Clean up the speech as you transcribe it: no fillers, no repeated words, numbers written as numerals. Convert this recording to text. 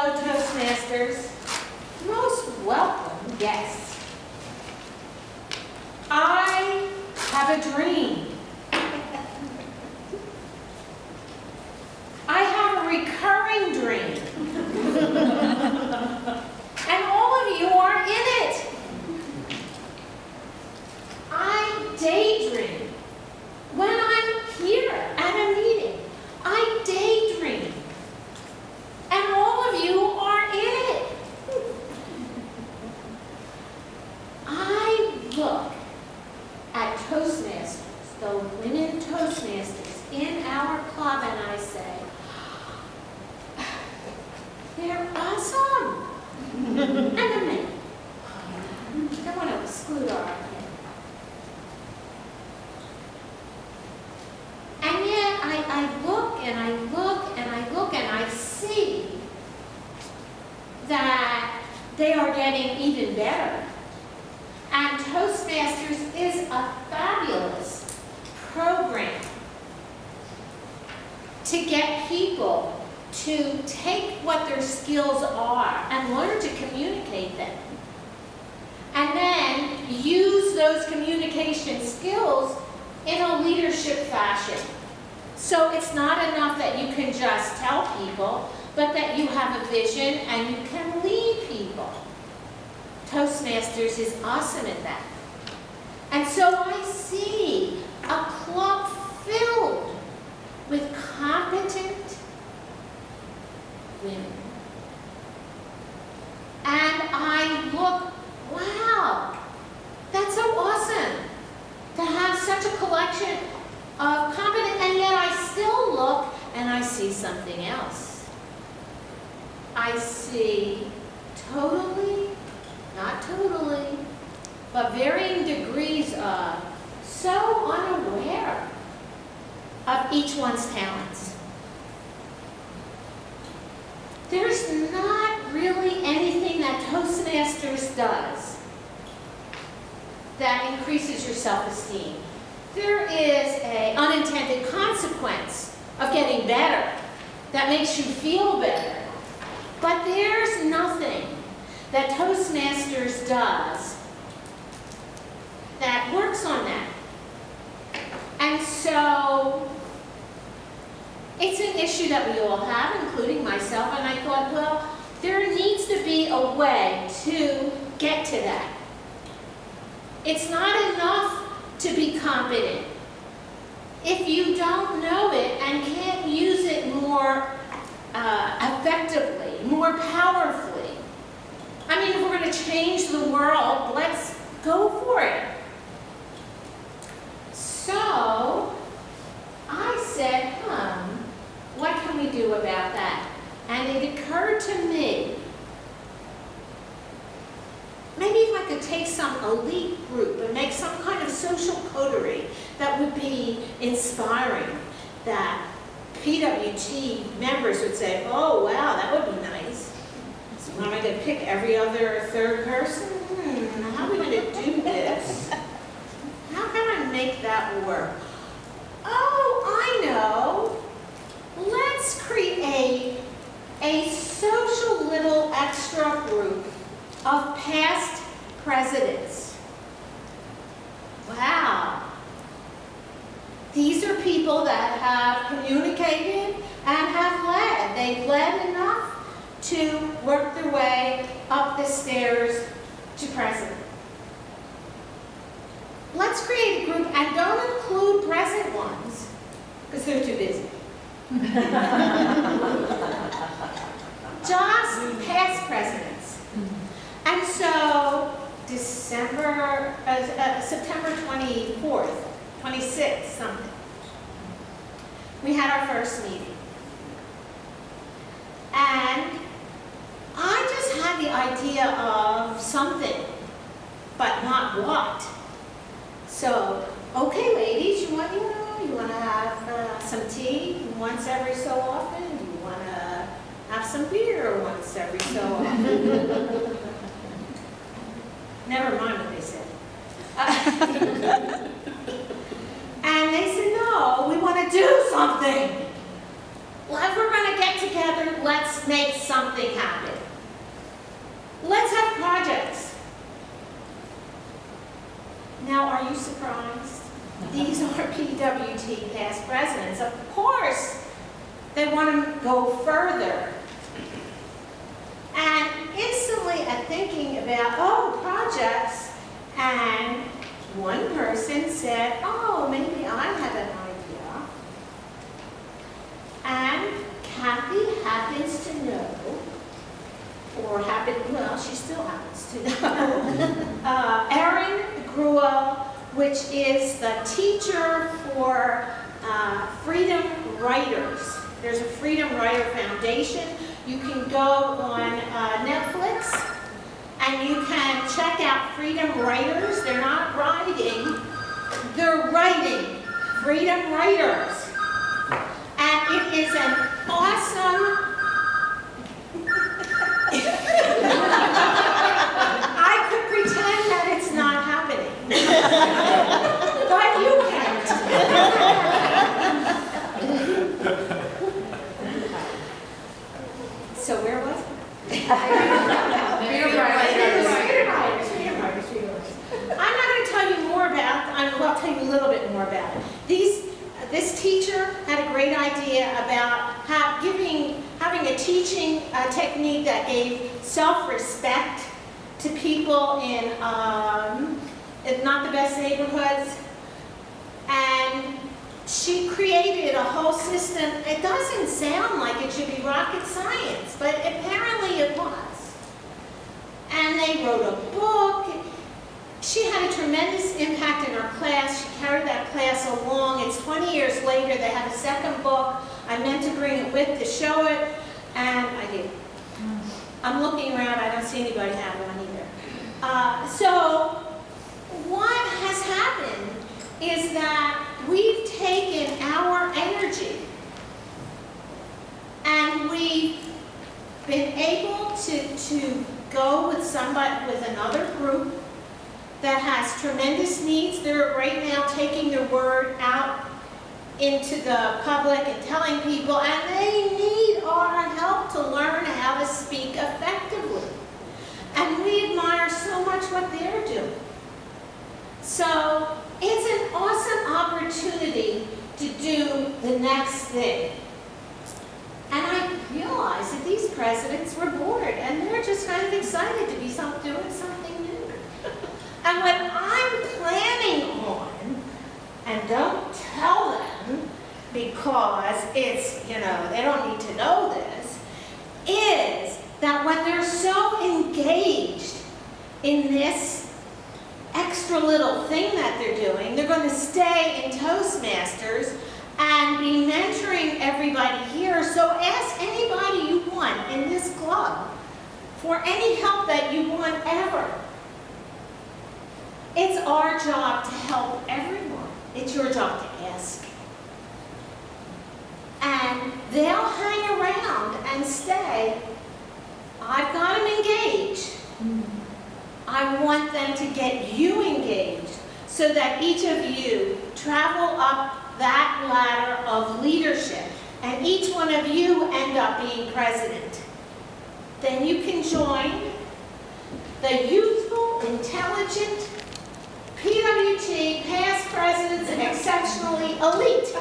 fellow Toastmasters, most welcome guests. I have a dream. I have a recurring dream. And all of you are in it. I daydream. When I'm here at a meeting, I daydream. And all of you are in it. I look at Toastmasters, the women Toastmasters in our club, and I say, they're awesome. And the men. Don't want to exclude our men. And yet I look and I look and I look and I see that they are getting even better. And Toastmasters is a fabulous program to get people to take what their skills are and learn to communicate them. And then use those communication skills in a leadership fashion. So it's not enough that you can just tell people, but that you have a vision and you can lead people. Toastmasters is awesome at that. And so I see a club filled with competent women. And I look, wow, that's so awesome to have such a collection of competent, and yet I still look and I see something else. I see totally, not totally, but varying degrees of so unaware of each one's talents. There's not really anything that Toastmasters does that increases your self-esteem. There is an unintended consequence of getting better that makes you feel better. But there's nothing that Toastmasters does that works on that. And so it's an issue that we all have, including myself, and I thought, well, there needs to be a way to get to that. It's not enough to be competent if you don't know it and can't use it more effectively, more powerfully. I mean, if we're going to change the world, let's go for it. So I said, what can we do about that? And it occurred to me, maybe if I could take some elite group and make some kind of social coterie that would be inspiring, that PWT members would say, oh wow, that would be nice. So am I going to pick every other third person? How are we going to do this? How can I make that work? Oh, I know. Let's create a social little extra group of past presidents. Wow. These are people that have communicated and have led. They've led enough to work their way up the stairs to president. Let's create a group, and don't include present ones, because they're too busy. Just past presidents. And so September 24th, 26th, something, we had our first meeting. And I just had the idea of something, but not what. So, okay ladies, you want to have some tea once every so often? You want to have some beer once every so often? Never mind what they said. And they said, no, we want to do something. Well, if we're going to get together together, let's make something happen. Let's have projects. Now, are you surprised? These are PWT past presidents. Of course, they want to go further. And instantly I'm thinking about, oh, projects, and one person said, oh, maybe I have an idea. And Kathy happens to know, or well, she still happens to know, Erin grew up, which is the teacher for Freedom Writers. There's a Freedom Writer Foundation. You can go on Netflix and you can check out Freedom Writers. They're not writing, they're writing. Freedom Writers. And it is an awesome, I could pretend that it's not happening. But you can't. So where was it? Freedom Writers. I'm not going to tell you more about, I'll tell you a little bit more about it. This teacher had a great idea about having a teaching technique that gave self-respect to people in not the best neighborhoods. And she created a whole system. It doesn't sound like it should be rocket science, but apparently it was. And they wrote a book. She had a tremendous impact in her class. She carried that class along. It's 20 years later. They have a second book. I meant to bring it with to show it, and I did. I'm looking around. I don't see anybody have one either. So what has happened is that we've taken our energy and we've been able to go with somebody, with another group that has tremendous needs. They're right now taking their word out into the public and telling people, and they need our help to learn how to speak effectively. And we admire so much what they're doing. So it's an awesome opportunity to do the next thing. And I realized that these presidents were bored and they're just kind of excited to be doing something new. And what I'm planning on, and don't tell them because it's, they don't need to know this, is that when they're so engaged in this extra little thing that they're doing, they're going to stay in Toastmasters and be mentoring everybody here. So ask anybody you want in this club for any help that you want ever. It's our job to help everyone. It's your job to ask. And they'll hang around and stay. I've got them engaged. I want them to get you engaged so that each of you travel up that ladder of leadership and each one of you end up being president. Then you can join the youthful, intelligent, PWT, past presidents, and exceptionally elite.